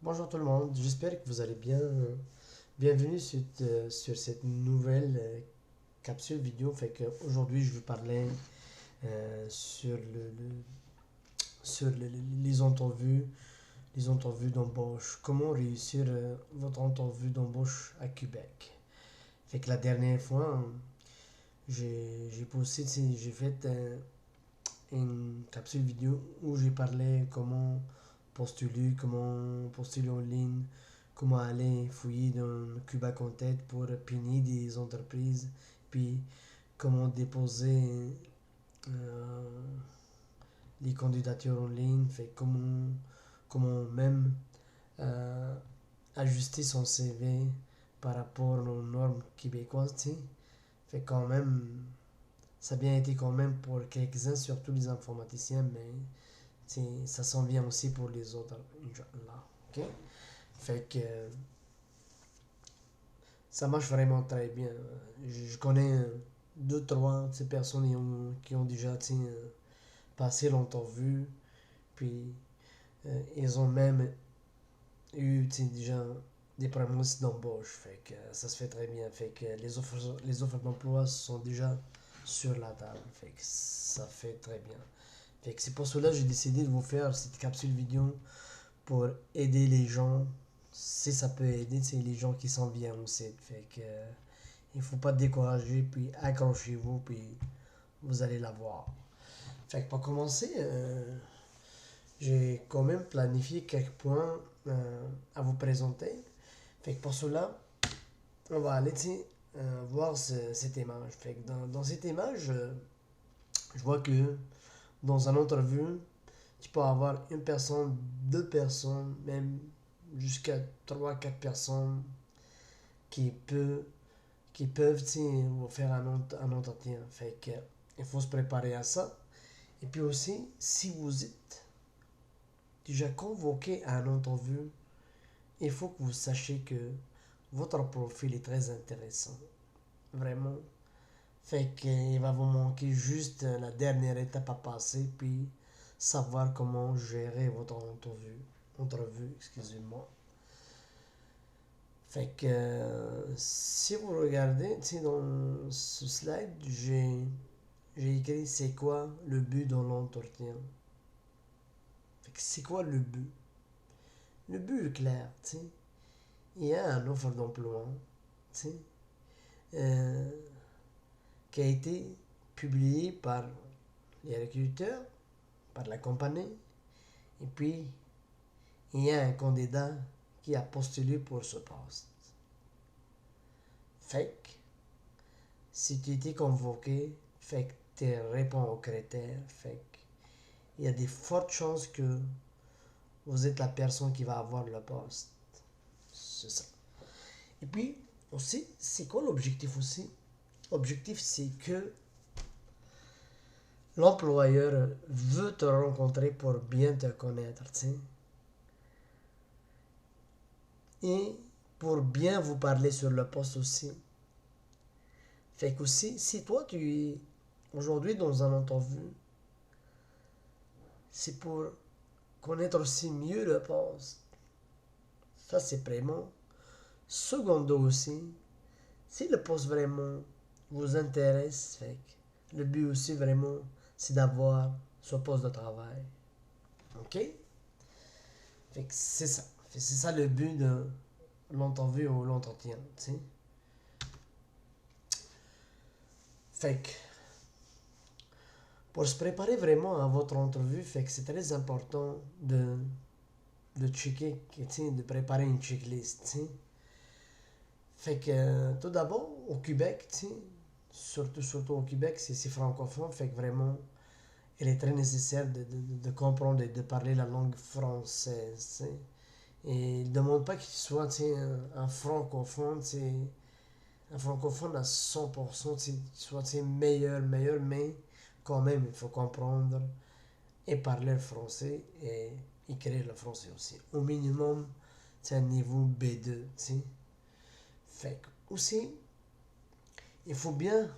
Bonjour tout le monde, j'espère que vous allez bien. Bienvenue sur cette nouvelle capsule vidéo. Aujourd'hui, je vais parler sur les les entrevues d'embauche. Comment réussir votre entrevue d'embauche à Québec. La dernière fois, j'ai posté, j'ai fait une capsule vidéo où j'ai parlé comment postuler en ligne, comment aller fouiller dans Cuba Contact pour pigner des entreprises, puis comment déposer euh, les candidatures en ligne, comment même euh, ajuster son CV par rapport aux normes québécoises, tu sais. Quand même, ça a bien été quand même pour quelques-uns, surtout les informaticiens, mais ça s'en vient aussi pour les autres, Inch'Allah. Ok? Fait que ça marche vraiment très bien. Je connais deux, trois de ces personnes qui ont déjà passé l'entrevue, puis ils ont même eu déjà des promesses d'embauche. Ça se fait très bien. Les offres d'emploi sont déjà sur la table. Ça fait très bien. C'est pour cela que j'ai décidé de vous faire cette capsule vidéo pour aider les gens. Si ça peut aider, c'est les gens qui s'en viennent aussi. Il faut pas décourager, puis accrochez-vous, puis vous allez l'avoir. Pour commencer, j'ai quand même planifié quelques points à vous présenter. Pour cela, on va aller voir cette image. Dans cette image, je vois que dans une entrevue, tu peux avoir une personne, deux personnes, même jusqu'à trois, quatre personnes qui peut, qui peuvent vous faire un entretien. Il faut se préparer à ça. Et puis aussi, si vous êtes déjà convoqué à une entrevue, il faut que vous sachiez que votre profil est très intéressant. Vraiment. Il va vous manquer juste la dernière étape à passer, puis savoir comment gérer votre entrevue, excusez-moi. Si vous regardez, dans ce slide, j'ai écrit c'est quoi le but dans l'entretien. C'est quoi le but? Le but est clair, tu sais. Il y a une offre d'emploi, tu sais, euh, qui a été publiée par les recruteurs, par la compagnie, et puis il y a un candidat qui a postulé pour ce poste. Fait que, si tu étais convoqué, tu réponds aux critères, il y a des fortes chances que vous êtes la personne qui va avoir le poste. C'est ça. Et puis, aussi, c'est quoi l'objectif aussi? L'objectif, c'est que l'employeur veut te rencontrer pour bien te connaître, tu sais. Et pour bien vous parler sur le poste aussi. Aussi, si toi tu es aujourd'hui dans un entrevue, c'est pour connaître aussi mieux le poste. Ça, c'est vraiment. Secondo aussi, si le poste vraiment vous intéresse, le but aussi vraiment, c'est d'avoir ce poste de travail. OK? C'est ça. C'est ça le but de l'entrevue ou l'entretien. Tu sais? Fait que pour se préparer vraiment à votre entrevue, c'est très important de checker, de préparer une checklist. T'sais. Tout d'abord, au Québec, surtout au Québec, c'est francophone, vraiment, il est très nécessaire de comprendre et de parler la langue française. T'sais. Et il ne demande pas qu'il soit un francophone, un francophone à 100%, qu'il soit meilleur, mais quand même, il faut comprendre et parler le français et écrire le français aussi. Au minimum, c'est un niveau B2. T'sais. Aussi, il faut bien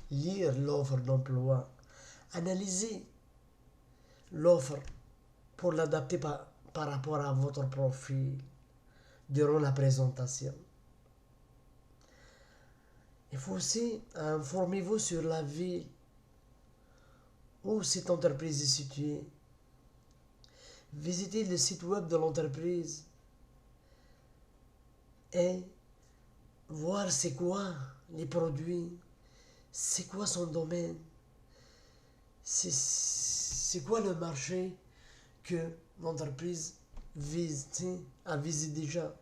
lire l'offre d'emploi, analyser l'offre pour l'adapter par par rapport à votre profil durant la présentation. Il faut aussi informez-vous sur la ville où cette entreprise est située. Visitez le site web de l'entreprise et voir c'est quoi les produits, c'est quoi son domaine, c'est quoi le marché que l'entreprise vise, a visé déjà.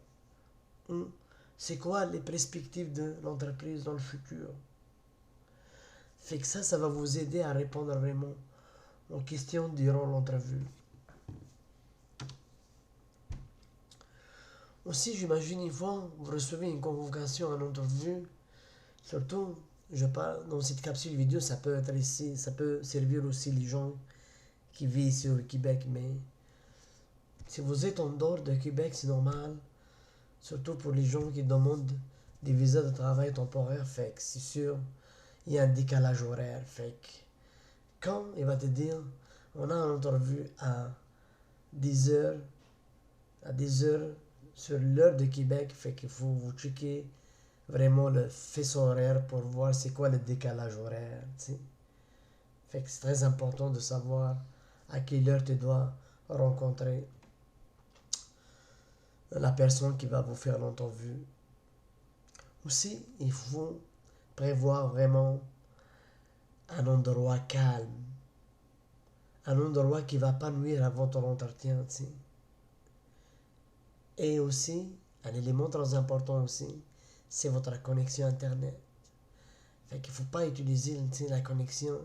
C'est quoi les perspectives de l'entreprise dans le futur. Fait que ça va vous aider à répondre vraiment aux questions durant l'entrevue. Aussi, j'imagine une fois, vous recevez une convocation à l'entrevue, surtout, je parle dans cette capsule vidéo, ça peut être ici, ça peut servir aussi les gens qui vivent ici au Québec, mais si vous êtes en dehors de Québec, c'est normal, surtout pour les gens qui demandent des visas de travail temporaire, fait que c'est sûr, il y a un décalage horaire, fait que quand il va te dire, on a une entrevue à 10 heures, à 10 heures sur l'heure de Québec, fait qu'il faut vous checker vraiment le faisceau horaire pour voir c'est quoi le décalage horaire, tu sais. Fait que c'est très important de savoir à quelle heure tu dois rencontrer la personne qui va vous faire l'entrevue. Aussi, il faut prévoir vraiment un endroit calme, un endroit qui va pas nuire à votre entretien, tu sais. Et aussi, un élément très important aussi, c'est votre connexion Internet. Fait qu'il faut pas utiliser, tu sais, la connexion.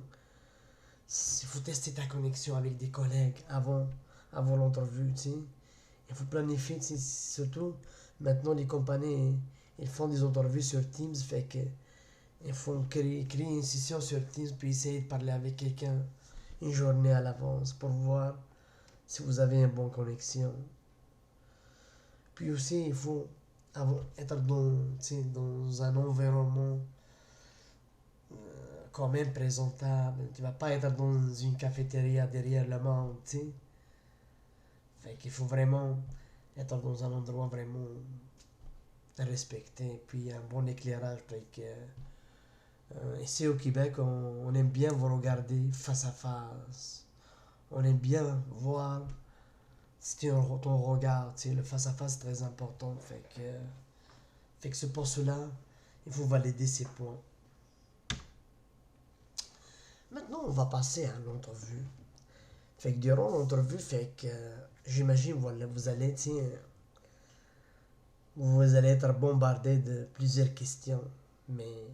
Il faut tester ta connexion avec des collègues avant l'entrevue, tu sais. Il faut planifier, tu sais, surtout maintenant les compagnies, ils font des entrevues sur Teams, fait que il faut créer une session sur Teams puis essayer de parler avec quelqu'un une journée à l'avance pour voir si vous avez une bonne connexion. Puis aussi, il faut être dans, tu sais, dans un environnement quand même présentable. Tu vas pas être dans une cafétéria derrière le monde, tu sais. Fait qu'il faut vraiment être dans un endroit vraiment respecté, puis un bon éclairage. Fait que, ici au Québec, on aime bien vous regarder face à face. On aime bien voir si ton regard, tu sais, le face à face est très important. Fait que c'est pour cela, il faut valider ces points. Maintenant, on va passer à l'entrevue. Fait que durant l'entrevue, fait que j'imagine voilà, vous allez, tiens, vous allez être bombardé de plusieurs questions. Mais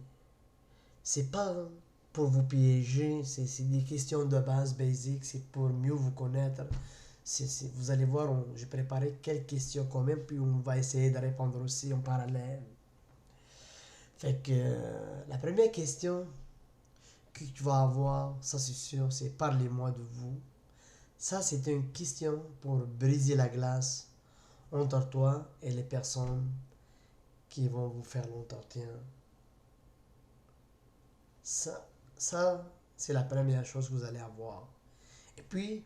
c'est pas pour vous piéger, c'est des questions de base, basiques, c'est pour mieux vous connaître. Vous allez voir, j'ai préparé quelques questions quand même, puis on va essayer de répondre aussi en parallèle. Fait que la première question que tu vas avoir, ça c'est sûr, c'est parlez-moi de vous. Ça, c'est une question pour briser la glace entre toi et les personnes qui vont vous faire l'entretien. Ça c'est la première chose que vous allez avoir. Et puis,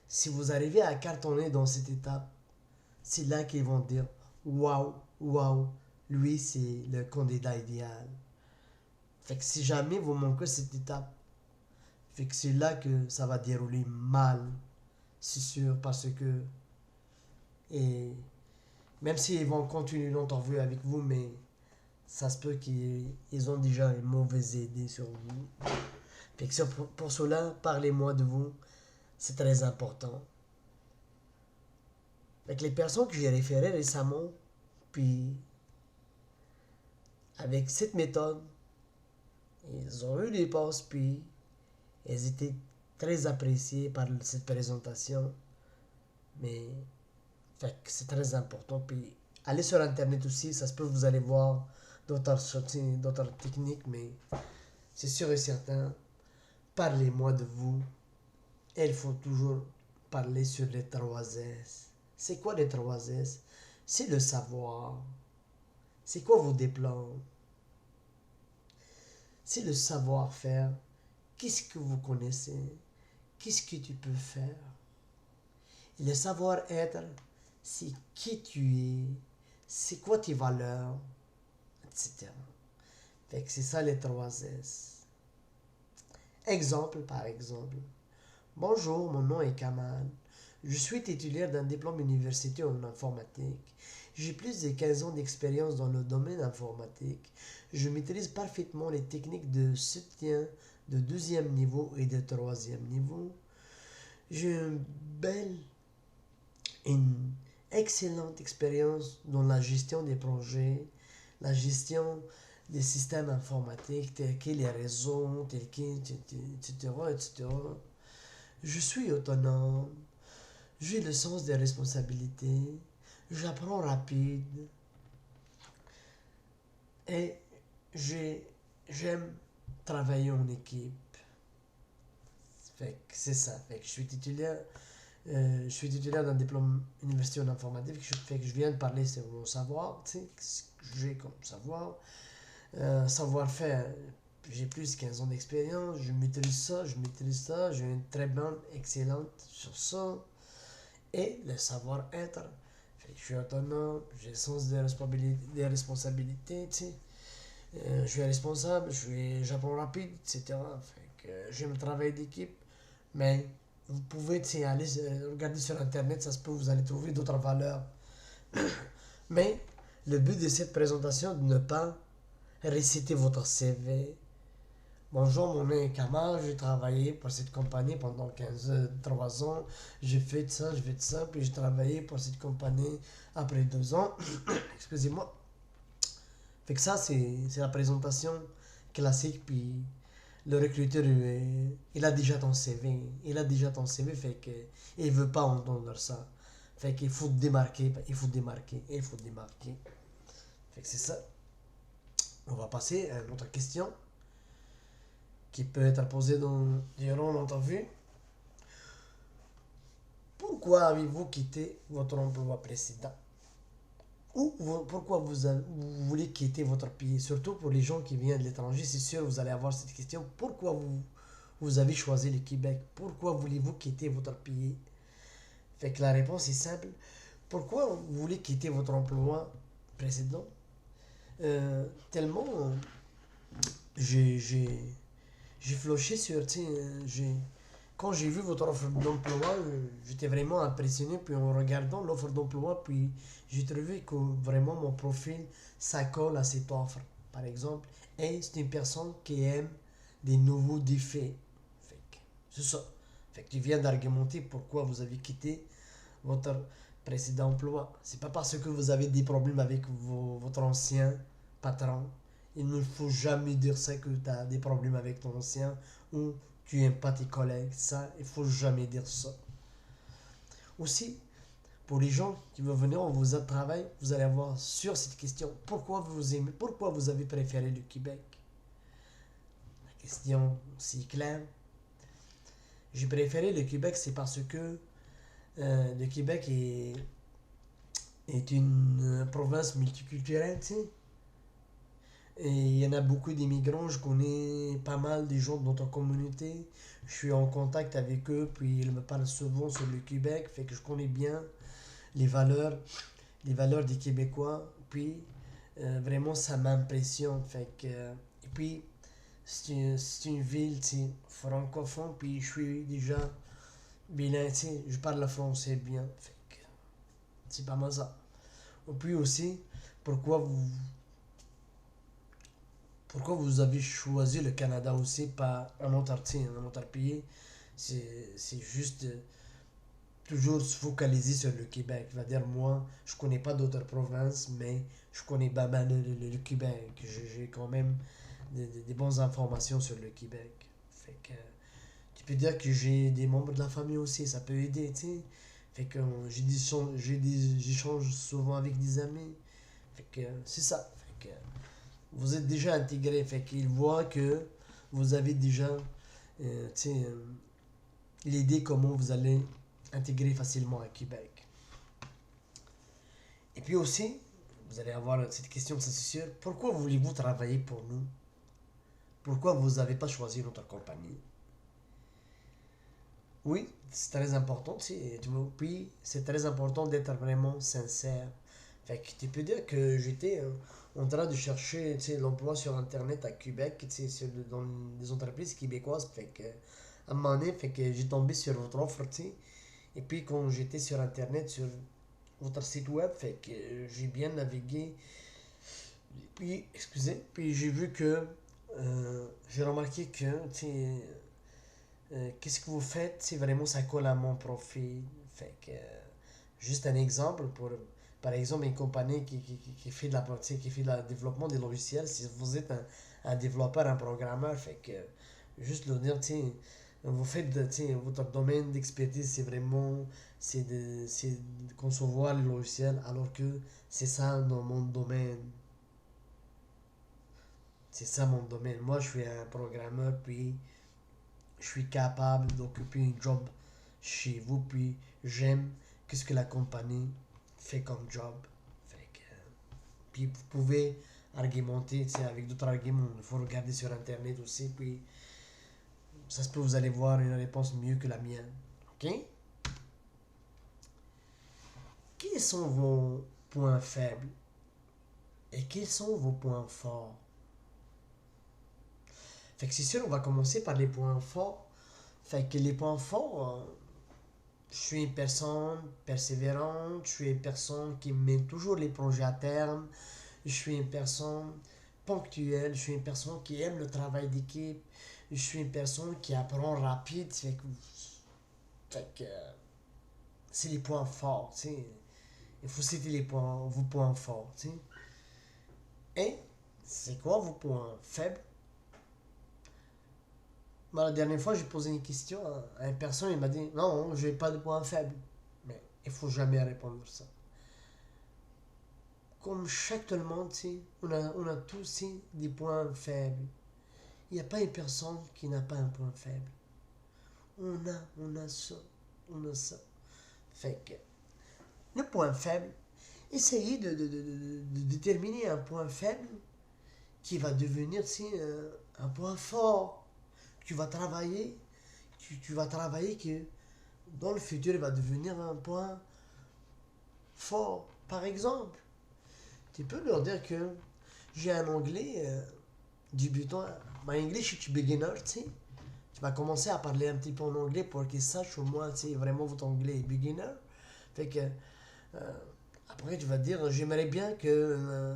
si vous arrivez à cartonner dans cette étape, c'est là qu'ils vont dire waouh, waouh, lui c'est le candidat idéal. Fait que si jamais vous manquez cette étape, fait que c'est là que ça va dérouler mal, c'est sûr, parce que et même s'ils vont continuer l'entrevue avec vous, mais ça se peut qu'ils ont déjà une mauvaise idée sur vous. Fait que pour cela, parlez-moi de vous, c'est très important. Avec les personnes que j'ai référées récemment, puis avec cette méthode, ils ont eu des postes, puis ils étaient très appréciés par cette présentation. Mais fait que c'est très important. Puis allez sur Internet aussi, ça se peut que vous allez voir d'autres techniques, mais c'est sûr et certain, parlez-moi de vous. Et il faut toujours parler sur les 3 S. C'est quoi les 3 S? C'est le savoir. C'est quoi vos diplômes? C'est le savoir-faire. Qu'est-ce que vous connaissez? Qu'est-ce que tu peux faire? Et le savoir-être, c'est qui tu es, c'est quoi tes valeurs, etc. Fait que c'est ça les 3 S. Exemple par exemple. Bonjour, mon nom est Kamal. Je suis titulaire d'un diplôme universitaire en informatique. J'ai plus de 15 ans d'expérience dans le domaine informatique. Je maîtrise parfaitement les techniques de soutien de deuxième niveau et de troisième niveau. J'ai une excellente expérience dans la gestion des projets, la gestion des systèmes informatiques tels que les réseaux, tels que, etc., etc. Je suis autonome, j'ai le sens des responsabilités, j'apprends rapide et j'aime travailler en équipe. Fait que c'est ça. Fait que je suis titulaire d'un diplôme universitaire en informatique. Fait que je viens de parler sur mon savoir, tu sais, ce que j'ai comme savoir. Savoir-faire, j'ai plus de 15 ans d'expérience, je maîtrise ça, j'ai une très bonne, excellente sur ça. Et le savoir-être, fait que je suis autonome, j'ai le sens des responsabilités, tu sais. Je suis responsable, j'apprends rapide, etc. Fait que j'aime le travail d'équipe, mais vous pouvez, tu sais, aller regarder sur Internet, ça se peut, vous allez trouver d'autres valeurs. Mais le but de cette présentation est de ne pas réciter votre CV. Bonjour, mon nom est Kamal, j'ai travaillé pour cette compagnie pendant 3 ans. J'ai fait ça, puis j'ai travaillé pour cette compagnie après 2 ans. Excusez-moi. Fait que ça, c'est la présentation classique, puis le recruteur, il a déjà ton CV. Il a déjà ton CV, fait que il veut pas entendre ça. Fait qu'il faut démarquer, il faut démarquer. Fait que c'est ça. On va passer à une autre question qui peut être posée durant l'entrevue. Pourquoi avez-vous quitté votre emploi précédent? Pourquoi vous voulez quitter votre pays? Surtout pour les gens qui viennent de l'étranger, c'est sûr, vous allez avoir cette question. Pourquoi vous avez choisi le Québec? Pourquoi voulez-vous quitter votre pays? Fait que la réponse est simple. Pourquoi vous voulez quitter votre emploi précédent? Tellement j'ai j'ai floché sur, tu sais, quand j'ai vu votre offre d'emploi, j'étais vraiment impressionné. Puis en regardant l'offre d'emploi, puis j'ai trouvé que vraiment mon profil, ça colle à cette offre. Par exemple, et c'est une personne qui aime des nouveaux défis. Fait que, c'est ça. Fait que tu viens d'argumenter pourquoi vous avez quitté votre précédent emploi. C'est pas parce que vous avez des problèmes avec votre ancien patron. Il ne faut jamais dire ça que tu as des problèmes avec ton ancien ou tu n'aimes pas tes collègues. Ça, il faut jamais dire ça. Aussi, pour les gens qui vont venir en vous travail, vous allez avoir sur cette question pourquoi vous aimez, pourquoi vous avez préféré le Québec. La question c'est claire. J'ai préféré le Québec, c'est parce que le Québec est une province multiculturelle, tu sais. Et il y en a beaucoup d'immigrants, je connais pas mal des gens de notre communauté. Je suis en contact avec eux, puis ils me parlent souvent sur le Québec, fait que je connais bien les valeurs, les valeurs des Québécois. Puis vraiment, ça m'impressionne. Fait que, et puis, c'est une ville, tu sais, francophone, puis je suis déjà bilingue, tu sais, je parle le français bien. Fait que c'est pas mal ça. Et puis aussi, pourquoi vous, pourquoi vous avez choisi le Canada aussi, pas un autre pays? C'est juste toujours se focaliser sur le Québec. Je veux dire, moi, je connais pas d'autres provinces, mais je connais pas mal le Québec. J'ai quand même des bonnes informations sur le Québec. Fait que tu peux dire que j'ai des membres de la famille aussi, ça peut aider, tu sais. Fait que j'échange souvent avec des amis. Fait que c'est ça. Fait que vous êtes déjà intégré. Fait qu'ils voient que vous avez déjà tu sais, l'idée comment vous allez intégrer facilement à Québec. Et puis aussi, vous allez avoir cette question, ça c'est sûr. Pourquoi voulez-vous travailler pour nous? Pourquoi vous n'avez pas choisi notre compagnie? Oui, c'est très important, tu vois. Puis, c'est très important d'être vraiment sincère. Fait que tu peux dire que j'étais en train de chercher, l'emploi sur Internet à Québec, dans des entreprises québécoises. Fait que, à un moment donné, fait que j'ai tombé sur votre offre, tu sais. Et puis, quand j'étais sur Internet, sur votre site web, fait que j'ai bien navigué. Puis, excusez, puis j'ai vu que, j'ai remarqué que, qu'est-ce que vous faites, si vraiment ça colle à mon profil. Fait que, juste un exemple pour, par exemple, une compagnie qui fait de la, qui fait de la développement des logiciels, si vous êtes un développeur, un programmeur, fait que, juste le dire, vous faites, votre domaine d'expertise, c'est vraiment, c'est de concevoir les logiciels, alors que c'est ça dans mon domaine. C'est ça mon domaine. Moi, je suis un programmeur, puis je suis capable d'occuper un job chez vous, puis j'aime qu'est-ce que la compagnie fait comme job. Fait que, puis vous pouvez argumenter, avec d'autres arguments. Il faut regarder sur Internet aussi, puis ça se peut vous allez voir une réponse mieux que la mienne. OK? Quels sont vos points faibles et quels sont vos points forts? Fait que c'est sûr, on va commencer par les points forts. Fait que les points forts, je suis une personne persévérante, je suis une personne qui mène toujours les projets à terme, je suis une personne ponctuelle, je suis une personne qui aime le travail d'équipe, je suis une personne qui apprend rapide. Fait que c'est les points forts, tu sais. Il faut citer vos points forts, tu sais. Et c'est quoi vos points faibles? Moi, la dernière fois, j'ai posé une question à une personne, il m'a dit non, je n'ai pas de points faibles. Mais il faut jamais répondre ça. Comme chaque tout le monde, on a tous des points faibles. Il n'y a pas une personne qui n'a pas un point faible. On a ça, on a ça. Fait que, le point faible, essayez de déterminer un point faible qui va devenir un point fort. Tu vas travailler, tu vas travailler que dans le futur, il va devenir un point fort. Par exemple, tu peux leur dire que j'ai un anglais débutant. My English is beginner, tu sais. Tu vas commencer à parler un petit peu en anglais pour qu'ils sachent au moins, vraiment votre anglais est beginner. Fait que, après, tu vas dire, j'aimerais bien que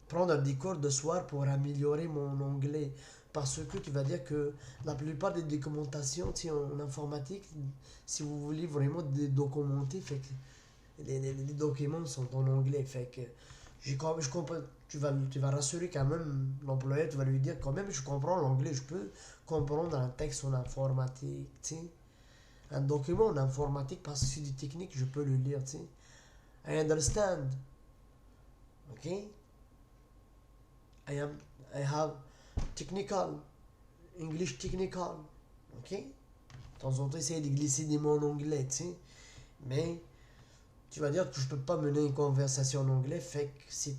prendre des cours de soir pour améliorer mon anglais. Parce que tu vas dire que la plupart des documentations, en informatique, si vous voulez vraiment documenter, fait que les documents sont en anglais. Fait que je comprends, tu vas rassurer quand même l'employé, tu vas lui dire quand même, je comprends l'anglais, je peux comprendre un texte en informatique, tu sais. Un document en informatique, parce que c'est du technique, je peux le lire, tu sais. I understand, ok? I am, I have technical, English technical, ok? De temps en temps, essayer de glisser des mots en anglais, tu sais. Mais tu vas dire que je peux pas mener une conversation en anglais, fait que c'est.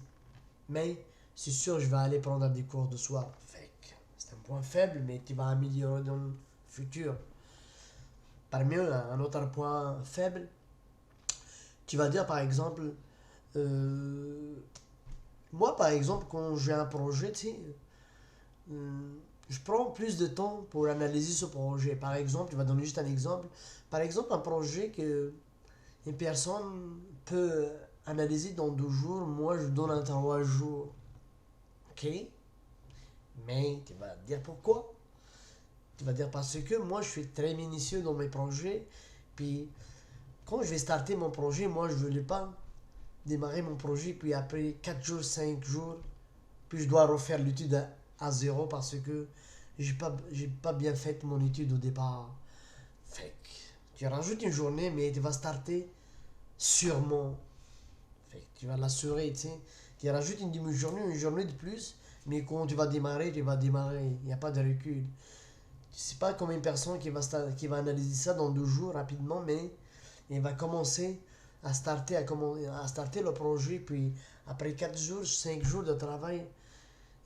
Mais c'est sûr, je vais aller prendre des cours de soir. Fait que c'est un point faible, mais tu vas améliorer dans le futur. Parmi eux, un autre point faible, tu vas dire par exemple, euh, moi par exemple, quand j'ai un projet, euh, je prends plus de temps pour analyser ce projet. Par exemple, tu vas donner juste un exemple. Par exemple, un projet que une personne peut analyser dans 2 jours, moi je donne en 3 jours. Ok? Mais tu vas dire pourquoi? Tu vas dire parce que moi je suis très minutieux dans mes projets. Puis quand je vais starter mon projet, moi je ne voulais pas démarrer mon projet. Puis après 4 jours, 5 jours, puis je dois refaire l'étude à zéro parce que j'ai pas bien fait mon étude au départ. Fait que tu rajoutes une journée, mais tu vas starter sûrement. Fait que tu vas l'assurer, tu sais. Tu rajoutes une demi-journée, une journée de plus, mais quand tu vas démarrer, tu vas démarrer. Il n'y a pas de recul. C'est pas comme une personne qui va analyser ça dans 2 jours rapidement, mais il va commencer à starter le projet, puis après 4 jours, 5 jours de travail,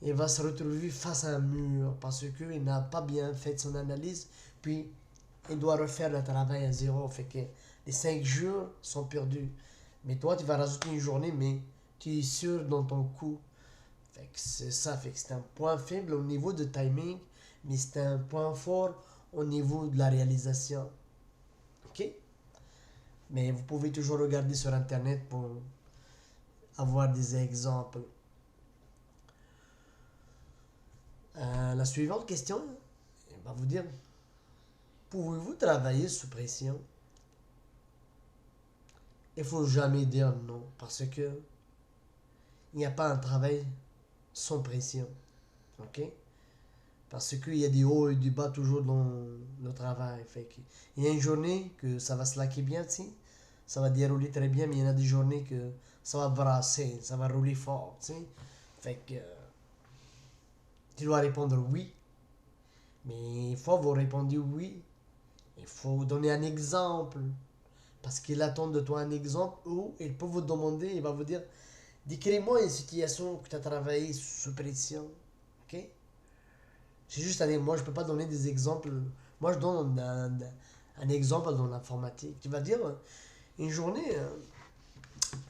il va se retrouver face à un mur parce qu'il n'a pas bien fait son analyse, puis il doit refaire le travail à zéro. Fait que les 5 jours sont perdus. Mais toi, tu vas rajouter une journée, mais tu es sûr dans ton coût. Fait que c'est ça. Fait que c'est un point faible au niveau de timing, mais c'est un point fort au niveau de la réalisation. OK? Mais vous pouvez toujours regarder sur Internet pour avoir des exemples. La suivante question, elle va vous dire, pouvez-vous travailler sous pression? Il faut jamais dire non, parce que il n'y a pas un travail sans pression. OK? Parce qu'il y a des hauts et des bas toujours dans le travail. Fait que, il y a une journée que ça va slacker bien, tu sais. Ça va dérouler très bien, mais il y en a des journées que ça va brasser, ça va rouler fort, tu sais. Fait que tu dois répondre oui. Mais une fois que vous répondez oui, il faut donner un exemple. Parce qu'il attend de toi un exemple ou il peut vous demander, il va vous dire, décris-moi une situation que tu as travaillé sous pression. OK? C'est juste un moi je peux pas donner des exemples. Moi je donne un exemple dans l'informatique. Tu vas dire, une journée,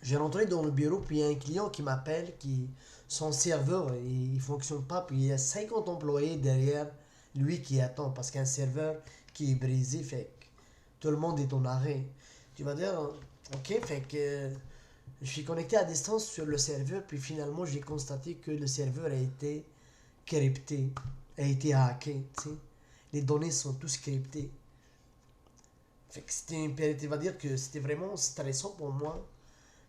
j'ai rentré dans le bureau, puis il y a un client qui m'appelle, qui son serveur, il fonctionne pas, puis il y a 50 employés derrière lui qui attend, parce qu'un serveur qui est brisé, fait que tout le monde est en arrêt. Tu vas dire, ok, fait que je suis connecté à distance sur le serveur, puis finalement j'ai constaté que le serveur a été crypté, a été hacké, tu sais. Les données sont tous cryptées. Fait que c'était une période, tu vas dire que c'était vraiment stressant pour moi.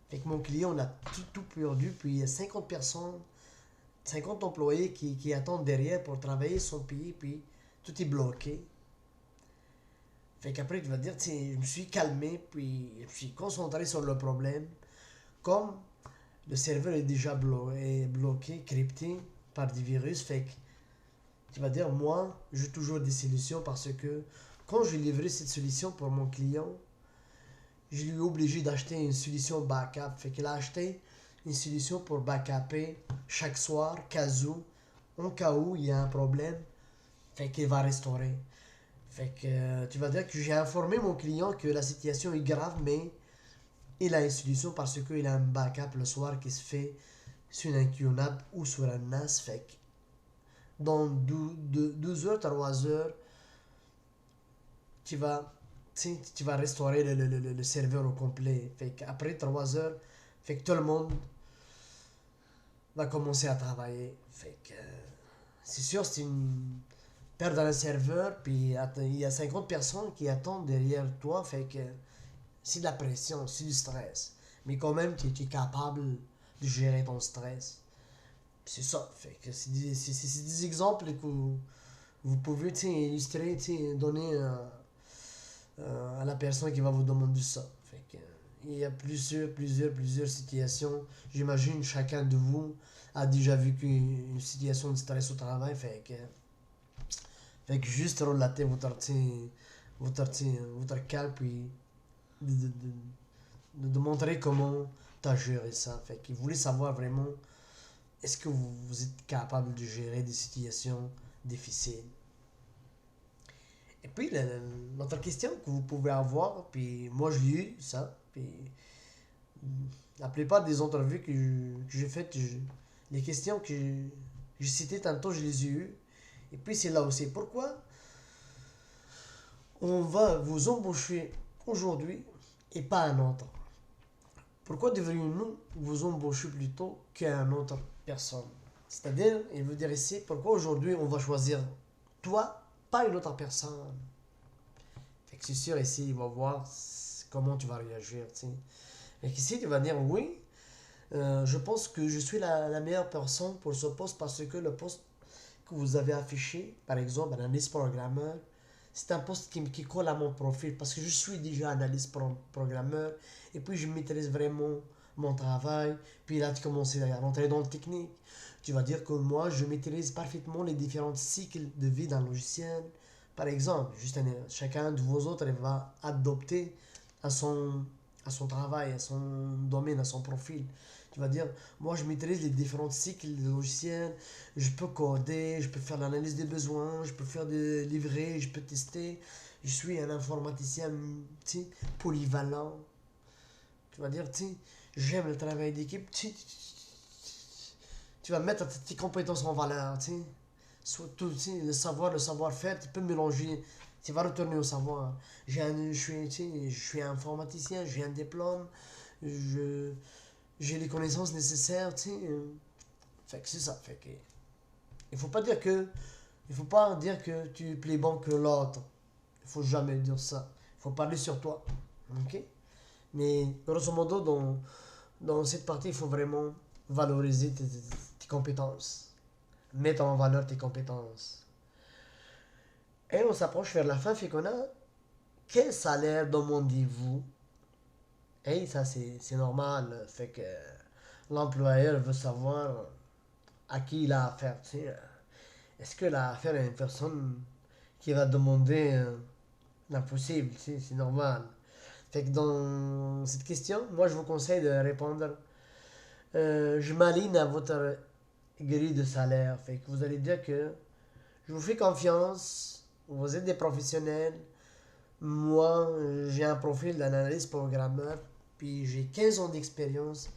Fait que mon client, on a tout perdu, puis il y a 50 personnes, 50 employés qui attendent derrière pour travailler sans payer, puis tout est bloqué. Fait qu'après, tu vas dire, tiens, je me suis calmé, puis je me suis concentré sur le problème. Comme le serveur est déjà bloqué, crypté par des virus, fait que tu vas dire, moi, j'ai toujours des solutions parce que quand je livrais cette solution pour mon client, je lui ai obligé d'acheter une solution backup. Fait qu'il a acheté une solution pour backuper chaque soir, en cas où il y a un problème, fait qu'il va restaurer. Fait que tu vas dire que j'ai informé mon client que la situation est grave, mais il a une solution parce qu'il a un backup le soir qui se fait sur un QNAP ou sur un NAS. Fait que dans 12 heures, 3 heures, tu vas, tu vas restaurer le serveur au complet. Fait qu'après 3 heures, fait que tout le monde va commencer à travailler. Fait que c'est sûr, c'est une perte dans le serveur, puis il y a 50 personnes qui attendent derrière toi. Fait que c'est de la pression, c'est du stress. Mais quand même, tu es capable de gérer ton stress. C'est ça. Fait que c'est des exemples que vous pouvez illustrer, donner à la personne qui va vous demander ça. Fait que, il y a plusieurs situations. J'imagine chacun de vous a déjà vécu une situation de stress au travail. Fait que juste relater votre cas, puis de, de, de montrer comment tu as géré ça. Fait qu'il voulait savoir vraiment, est-ce que vous êtes capable de gérer des situations difficiles. Et puis, l'autre question que vous pouvez avoir, puis moi je l'ai eu, ça, puis la plupart des entrevues que j'ai faites, les questions que j'ai citées tantôt, je les ai eues. Et puis c'est là aussi. Pourquoi on va vous embaucher aujourd'hui et pas un autre? Pourquoi devrions-nous vous embaucher plutôt qu'une autre personne? C'est-à-dire, il veut dire ici, pourquoi aujourd'hui on va choisir toi, pas une autre personne? Fait que c'est sûr, ici, il va voir comment tu vas réagir, tu sais. Fait qu'ici, tu vas dire oui, je pense que je suis la meilleure personne pour ce poste parce que le poste que vous avez affiché, par exemple, un analyste programmeur, c'est un poste qui colle à mon profil parce que je suis déjà analyste programmeur et puis je maîtrise vraiment mon travail. Puis là, tu commences à rentrer dans le technique. Tu vas dire que moi, je maîtrise parfaitement les différents cycles de vie d'un logiciel. Par exemple, chacun de vos autres va adopter à son travail, à son domaine, à son profil. Tu vas dire, moi je maîtrise les différents cycles de logiciels, je peux coder, je peux faire l'analyse des besoins, je peux faire des livrets, je peux tester, je suis un informaticien, tu sais, polyvalent. Tu vas dire, tu sais, j'aime le travail d'équipe. Tu vas mettre tes compétences en valeur, tu sais. Surtout, tu sais, le savoir, le savoir-faire, tu peux mélanger. Tu vas retourner au savoir. Je suis informaticien, j'ai un diplôme, je, j'ai les connaissances nécessaires, tu sais. Fait que c'est ça. Fait que, il faut pas dire que, il faut pas dire que tu es plus bon que l'autre. Il faut jamais dire ça. Il faut parler sur toi. Ok? Mais grosso modo, dans cette partie, il faut vraiment valoriser tes compétences. Mettre en valeur tes compétences. Et on s'approche vers la fin, fait qu'on a quel salaire demandez-vous? Et ça, c'est normal. Fait que l'employeur veut savoir à qui il a affaire. Tu sais. Est-ce que a affaire à une personne qui va demander l'impossible? Tu sais, c'est normal. Fait que dans cette question, moi, je vous conseille de répondre je m'aligne à votre grille de salaire. Fait que vous allez dire que je vous fais confiance, vous êtes des professionnels. Moi, j'ai un profil d'analyste programmeur, puis j'ai 15 ans d'expérience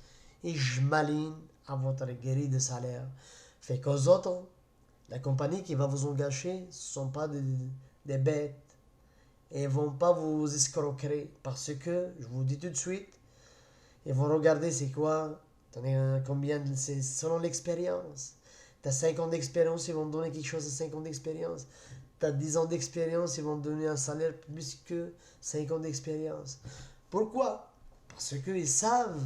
et je m'aligne à votre grille de salaire. Fait qu'aux autres, la compagnie qui va vous engager ne sont pas des bêtes et ils vont pas vous escroquer parce que, je vous dis tout de suite, ils vont regarder c'est quoi, combien, c'est selon l'expérience. T'as 5 ans d'expérience, ils vont te donner quelque chose de 5 ans d'expérience. T'as 10 ans d'expérience, ils vont te donner un salaire plus que 5 ans d'expérience. Pourquoi? Parce qu'ils savent.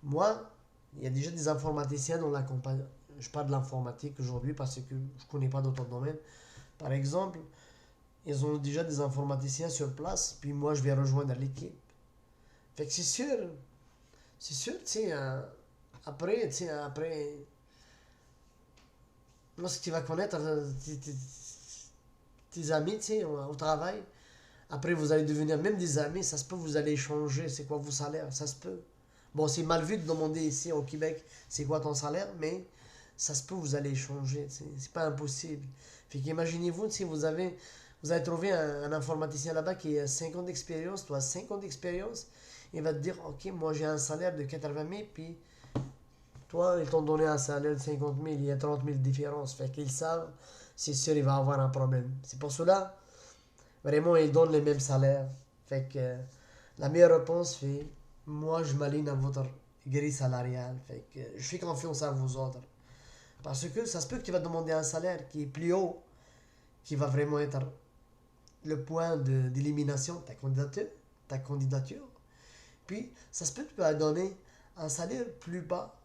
Moi, il y a déjà des informaticiens dans la compagnie. Je parle de l'informatique aujourd'hui parce que je ne connais pas d'autres domaines. Par exemple, ils ont déjà des informaticiens sur place, puis moi, je vais rejoindre l'équipe. Fait que c'est sûr, tu sais, après, lorsque tu vas connaître tes amis, tu sais, au travail, après vous allez devenir même des amis, ça se peut, vous allez échanger, c'est quoi vos salaires, ça se peut. Bon, c'est mal vu de demander ici au Québec, c'est quoi ton salaire, mais ça se peut, vous allez échanger, c'est pas impossible. Fait qu'imaginez-vous, si vous avez trouvé un informaticien là-bas qui a 5 ans d'expérience, toi 5 ans d'expérience, il va te dire, ok, moi j'ai un salaire de 80 000, puis toi, ils t'ont donné un salaire de 50 000, il y a 30 000 de différence. Fait qu'ils savent, c'est sûr, il va avoir un problème. C'est pour cela, vraiment, ils donnent le même salaire. Fait que la meilleure réponse fait, moi, je m'aligne à votre grille salariale. Fait que je fais confiance à vous autres. Parce que ça se peut que tu vas demander un salaire qui est plus haut, qui va vraiment être le point d'élimination de ta candidature. Puis, ça se peut que tu vas donner un salaire plus bas.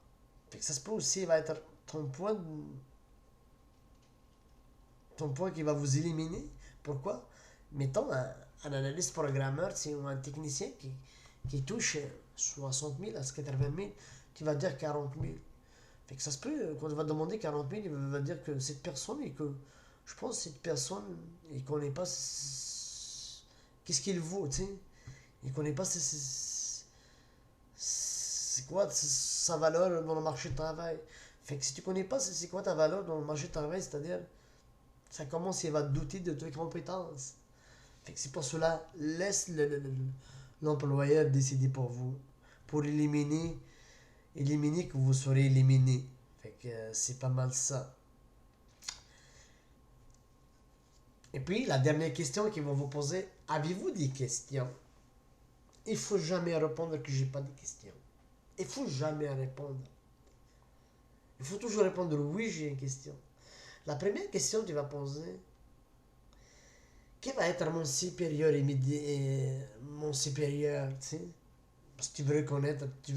Fait que ça se peut aussi va être ton point, ton point qui va vous éliminer. Pourquoi? Mettons un analyste programmeur, ou un technicien qui touche 60 000 à 80 000, qui va dire 40 000. Fait que ça se peut, quand on va demander 40 000, il va dire que cette personne, et que je pense que cette personne, il connaît pas qu'est-ce qu'il vaut, tu sais. Il connaît pas c'est quoi sa valeur dans le marché de travail. Fait que si tu connais pas c'est quoi ta valeur dans le marché de travail, c'est-à-dire, ça commence, il va douter de tes compétences. Fait que c'est pour cela, laisse l'employeur décider pour vous. Pour éliminer que vous serez éliminé. Fait que c'est pas mal ça. Et puis, la dernière question qu'ils vont vous poser, avez-vous des questions? Il faut jamais répondre que j'ai pas de questions. Il faut jamais répondre. Il faut toujours répondre oui, j'ai une question. La première question que tu vas poser, quel va être mon supérieur immédiat, mon supérieur, tu sais? Parce que tu veux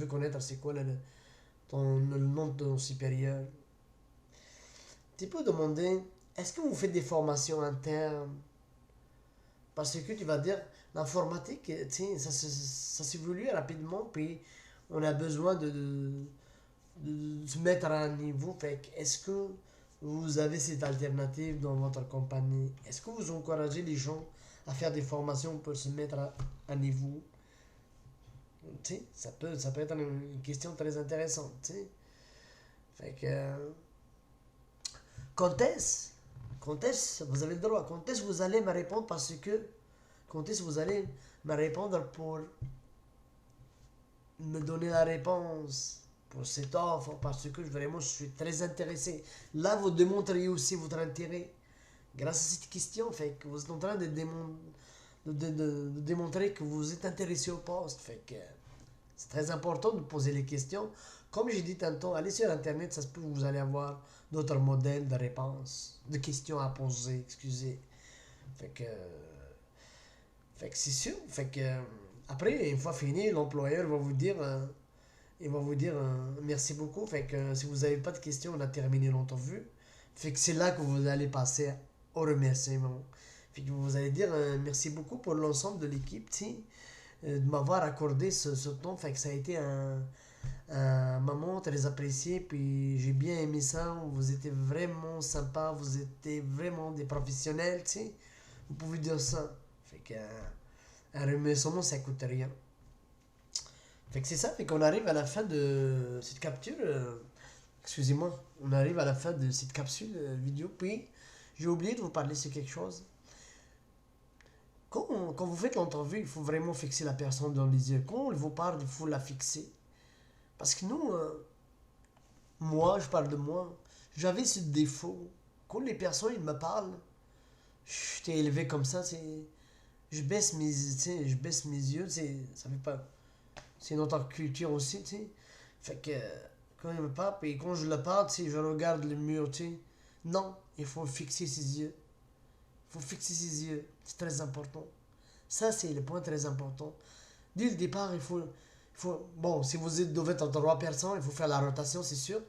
connaître c'est quoi le nom de ton supérieur. Tu peux demander, est-ce que vous faites des formations internes? Parce que tu vas dire, l'informatique, tu sais, ça s'évolue rapidement, puis on a besoin de se mettre à un niveau. Fait que, est-ce que vous avez cette alternative dans votre compagnie? Est-ce que vous encouragez les gens à faire des formations pour se mettre à un niveau? Tu sais, ça peut être une question très intéressante, tu sais. Fait que, quand est-ce Quand est-ce, vous avez le droit, quand est-ce que vous allez me répondre parce que, quand est-ce que vous allez me répondre pour me donner la réponse pour cette offre parce que vraiment je suis très intéressé. Là, vous démontrez aussi votre intérêt grâce à cette question. Fait que vous êtes en train de démontrer que vous êtes intéressé au poste. Fait que c'est très important de poser les questions. Comme j'ai dit tantôt, allez sur Internet, ça se peut que vous allez avoir d'autres modèles de réponses, de questions à poser, excusez. Fait que, fait que c'est sûr. Fait que, après, une fois fini, l'employeur va vous dire, merci beaucoup. Fait que si vous n'avez pas de questions, on a terminé l'entrevue. Fait que c'est là que vous allez passer au remerciement. Fait que vous allez dire merci beaucoup pour l'ensemble de l'équipe, de m'avoir accordé ce temps. Fait que ça a été un moment très apprécié. Puis j'ai bien aimé ça. Vous étiez vraiment sympa. Vous étiez vraiment des professionnels, tu sais. Vous pouvez dire ça. Fait que un remerciement, ça coûte rien. Fait que c'est ça, fait qu'on arrive à la fin de cette capture. Excusez-moi, on arrive à la fin de cette capsule vidéo. Puis, j'ai oublié de vous parler de quelque chose. Quand vous faites l'entrevue, il faut vraiment fixer la personne dans les yeux. Quand on vous parle, il faut la fixer. Parce que nous, moi, je parle de moi, j'avais ce défaut. Quand les personnes ils me parlent, je t'ai élevé comme ça, je baisse mes yeux, ça fait pas. C'est notre culture aussi, tu sais. Fait que quand il me parle, et quand je le parle, tu sais, je regarde le mur, tu sais. Non, il faut fixer ses yeux. Il faut fixer ses yeux. C'est très important. Ça, c'est le point très important. Dès le départ, bon, si vous êtes devant trois personnes, il faut faire la rotation, c'est sûr.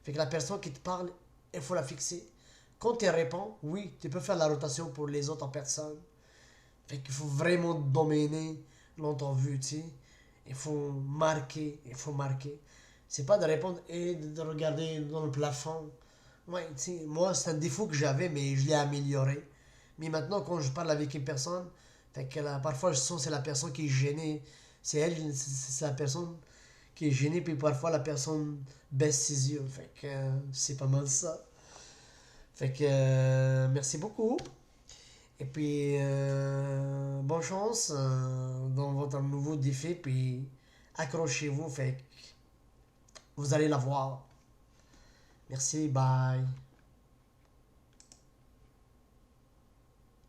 Fait que la personne qui te parle, il faut la fixer. Quand tu réponds, oui, tu peux faire la rotation pour les autres personnes. Fait qu'il faut vraiment dominer l'entrevue, tu sais. Il faut marquer, il faut marquer. C'est pas de répondre et de regarder dans le plafond. Ouais, tu sais, moi, c'est un défaut que j'avais, mais je l'ai amélioré. Mais maintenant, quand je parle avec une personne, fait que parfois, je sens que c'est la personne qui est gênée. C'est la personne qui est gênée, puis parfois, la personne baisse ses yeux. Fait que c'est pas mal ça. Fait que merci beaucoup. Et puis, bonne chance dans votre nouveau défi. Puis, accrochez-vous. Fait que vous allez la voir. Merci, bye.